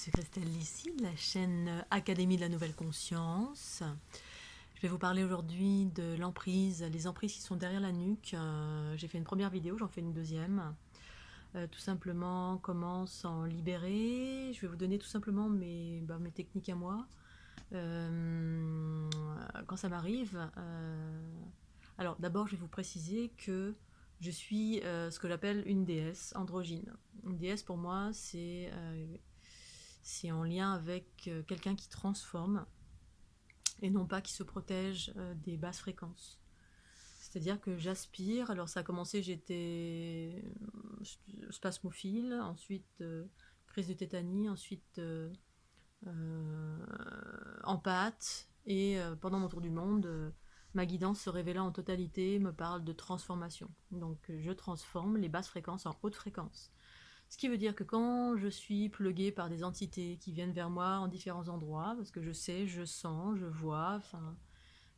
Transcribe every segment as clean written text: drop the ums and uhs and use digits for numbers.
c'est Christelle ici, de la chaîne Académie de la Nouvelle Conscience. Je vais vous parler aujourd'hui de l'emprise, les emprises qui sont derrière la nuque. J'ai fait une première vidéo, j'en fais une deuxième. Tout simplement, comment s'en libérer. Je vais vous donner tout simplement mes techniques à moi. Quand ça m'arrive. Alors d'abord, je vais vous préciser que je suis ce que j'appelle une déesse androgyne. Une déesse pour moi, c'est en lien avec quelqu'un qui transforme et non pas qui se protège des basses fréquences. C'est-à-dire que j'aspire, alors ça a commencé, j'étais spasmophile, ensuite crise de tétanie, ensuite empathe, et pendant mon tour du monde, ma guidance se révélant en totalité me parle de transformation. Donc je transforme les basses fréquences en hautes fréquences. Ce qui veut dire que quand je suis pluguée par des entités qui viennent vers moi en différents endroits, parce que je sais, je sens, je vois, enfin,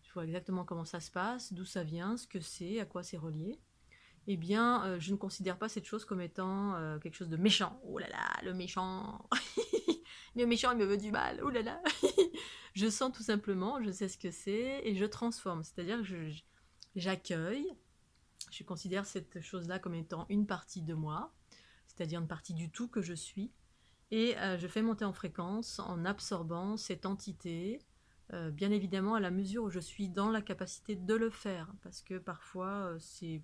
je vois exactement comment ça se passe, d'où ça vient, ce que c'est, à quoi c'est relié, eh bien, je ne considère pas cette chose comme étant quelque chose de méchant. Oh là là, le méchant. Le méchant, il me veut du mal. Oh là là. Je sens tout simplement, je sais ce que c'est, et je transforme. C'est-à-dire que j'accueille, je considère cette chose-là comme étant une partie de moi, c'est-à-dire une partie du tout que je suis, et je fais monter en fréquence en absorbant cette entité, bien évidemment à la mesure où je suis dans la capacité de le faire, parce que parfois c'est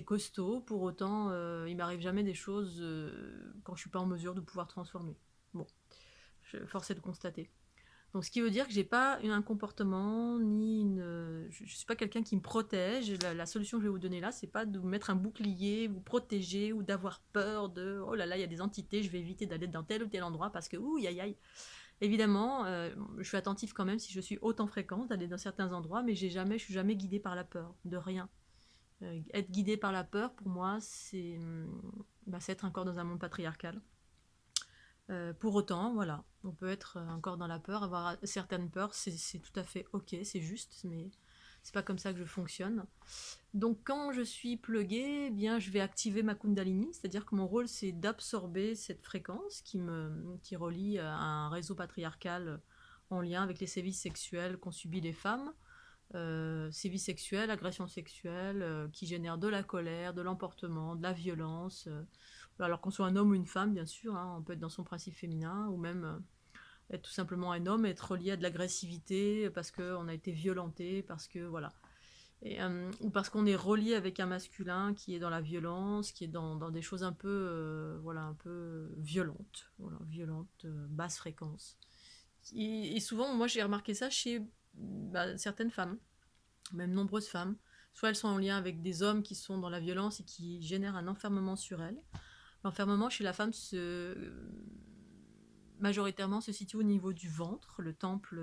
costaud, pour autant il m'arrive jamais des choses quand je suis pas en mesure de pouvoir transformer. Bon, force est de constater. Donc, ce qui veut dire que j'ai pas un comportement ni je suis pas quelqu'un qui me protège. La solution que je vais vous donner là, c'est pas de vous mettre un bouclier, vous protéger ou d'avoir peur de oh là là, il y a des entités, je vais éviter d'aller dans tel ou tel endroit parce que ouh aïe aïe. Évidemment, je suis attentive quand même si je suis haute en fréquence d'aller dans certains endroits, mais je suis jamais guidée par la peur de rien. Être guidée par la peur, pour moi, c'est être encore dans un monde patriarcal. Pour autant, voilà, on peut être encore dans la peur, avoir certaines peurs, c'est tout à fait ok, c'est juste, mais c'est pas comme ça que je fonctionne. Donc quand je suis pluguée, eh bien je vais activer ma Kundalini, c'est-à-dire que mon rôle c'est d'absorber cette fréquence qui relie à un réseau patriarcal en lien avec les sévices sexuels qu'ont subis les femmes, sévices sexuels, agressions sexuelles, qui génèrent de la colère, de l'emportement, de la violence. Alors qu'on soit un homme ou une femme, bien sûr, hein, on peut être dans son principe féminin, ou même être tout simplement un homme, être relié à de l'agressivité parce qu'on a été violenté, parce que voilà. Ou parce qu'on est relié avec un masculin qui est dans la violence, qui est dans des choses un peu, voilà, un peu violentes, voilà, violentes, basse fréquence. Et souvent, moi j'ai remarqué ça chez certaines femmes, même nombreuses femmes. Soit elles sont en lien avec des hommes qui sont dans la violence et qui génèrent un enfermement sur elles. L'enfermement chez la femme majoritairement se situe au niveau du ventre, le temple,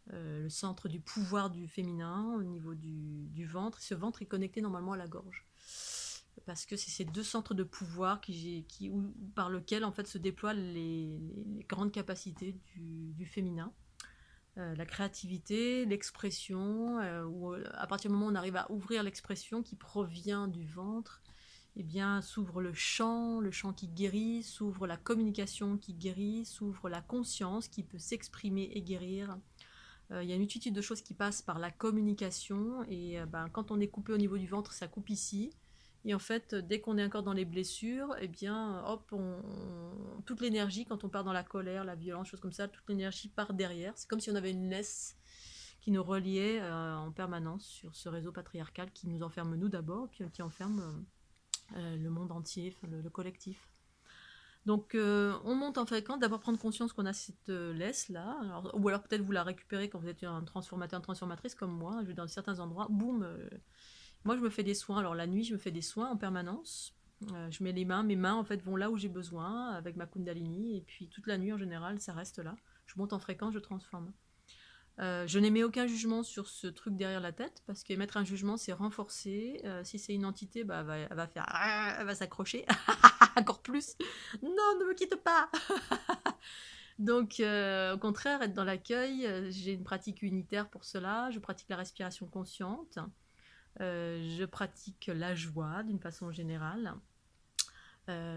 le centre du pouvoir du féminin, au niveau du ventre. Ce ventre est connecté normalement à la gorge. Parce que c'est ces deux centres de pouvoir par lesquels en fait se déploient les grandes capacités du féminin. La créativité, l'expression, où à partir du moment où on arrive à ouvrir l'expression qui provient du ventre, eh bien, s'ouvre le chant qui guérit, s'ouvre la communication qui guérit, s'ouvre la conscience qui peut s'exprimer et guérir. Il y a une multitude de choses qui passent par la communication, et quand on est coupé au niveau du ventre, ça coupe ici. Et en fait, dès qu'on est encore dans les blessures, eh bien, hop, toute l'énergie, quand on part dans la colère, la violence, choses comme ça, toute l'énergie part derrière. C'est comme si on avait une laisse qui nous reliait en permanence sur ce réseau patriarcal qui nous enferme nous d'abord, puis qui enferme le monde entier, enfin, le collectif. Donc on monte en fréquence, d'abord prendre conscience qu'on a cette laisse là, ou alors peut-être vous la récupérez quand vous êtes un transformateur, une transformatrice comme moi, je vais dans certains endroits, boum, moi je me fais des soins, alors la nuit je me fais des soins en permanence, je mets mes mains en fait vont là où j'ai besoin avec ma Kundalini, et puis toute la nuit en général ça reste là, je monte en fréquence, je transforme. Je n'émets aucun jugement sur ce truc derrière la tête, parce qu'émettre un jugement, c'est renforcer. Si c'est une entité, elle va faire, elle va s'accrocher encore plus. Non, ne me quitte pas. Donc, au contraire, être dans l'accueil, j'ai une pratique unitaire pour cela. Je pratique la respiration consciente. Je pratique la joie d'une façon générale.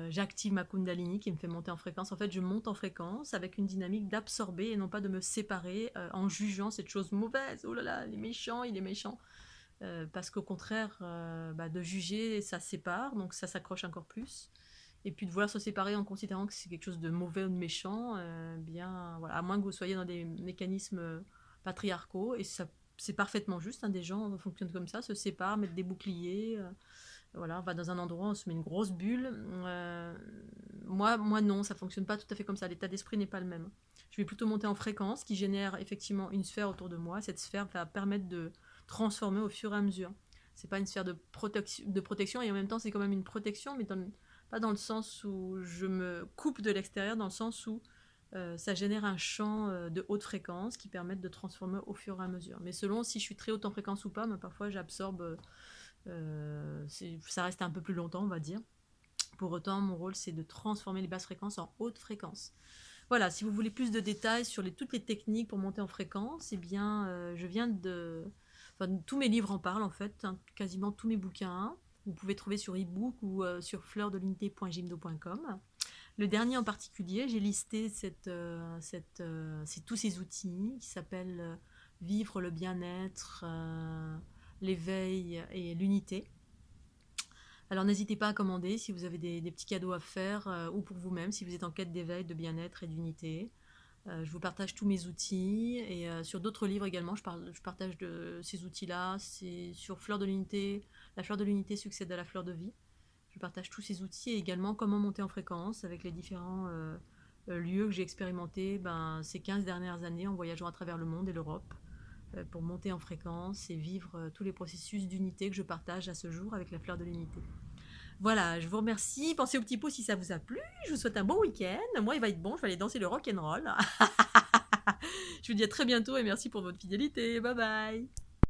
J'active ma Kundalini qui me fait monter en fréquence. En fait, je monte en fréquence avec une dynamique d'absorber et non pas de me séparer en jugeant cette chose mauvaise. Oh là là, il est méchant, il est méchant. Parce qu'au contraire, de juger, ça sépare, donc ça s'accroche encore plus. Et puis de vouloir se séparer en considérant que c'est quelque chose de mauvais ou de méchant, bien, voilà, à moins que vous soyez dans des mécanismes patriarcaux, et ça, c'est parfaitement juste, hein, des gens fonctionnent comme ça, se séparent, mettent des boucliers, voilà, on va dans un endroit, on se met une grosse bulle. Moi non, ça fonctionne pas tout à fait comme ça, l'état d'esprit n'est pas le même. Je vais plutôt monter en fréquence, qui génère effectivement une sphère autour de moi. Cette sphère va permettre de transformer au fur et à mesure. C'est pas une sphère de protection, et en même temps c'est quand même une protection, mais pas dans le sens où je me coupe de l'extérieur, dans le sens où ça génère un champ de haute fréquence qui permettent de transformer au fur et à mesure. Mais selon si je suis très haute en fréquence ou pas, mais parfois j'absorbe, ça reste un peu plus longtemps, on va dire. Pour autant, mon rôle, c'est de transformer les basses fréquences en haute fréquence. Voilà, si vous voulez plus de détails sur toutes les techniques pour monter en fréquence, eh bien, je viens de... Enfin, tous mes livres en parlent, en fait, hein, quasiment tous mes bouquins. Vous pouvez trouver sur ebook ou sur fleurdelinité.gimdo.com. Le dernier en particulier, j'ai listé tous ces outils qui s'appellent Vivre le bien-être, l'éveil et l'unité. Alors n'hésitez pas à commander si vous avez des petits cadeaux à faire ou pour vous-même si vous êtes en quête d'éveil, de bien-être et d'unité. Je vous partage tous mes outils et sur d'autres livres également, je partage de ces outils-là. C'est sur Fleur de l'unité, la fleur de l'unité succède à la fleur de vie. Je partage tous ces outils et également comment monter en fréquence avec les différents lieux que j'ai expérimentés ces 15 dernières années en voyageant à travers le monde et l'Europe pour monter en fréquence et vivre tous les processus d'unité que je partage à ce jour avec la fleur de l'unité. Voilà, je vous remercie. Pensez au petit pot si ça vous a plu. Je vous souhaite un bon week-end. Moi, il va être bon. Je vais aller danser le rock and roll. Je vous dis à très bientôt et merci pour votre fidélité. Bye bye.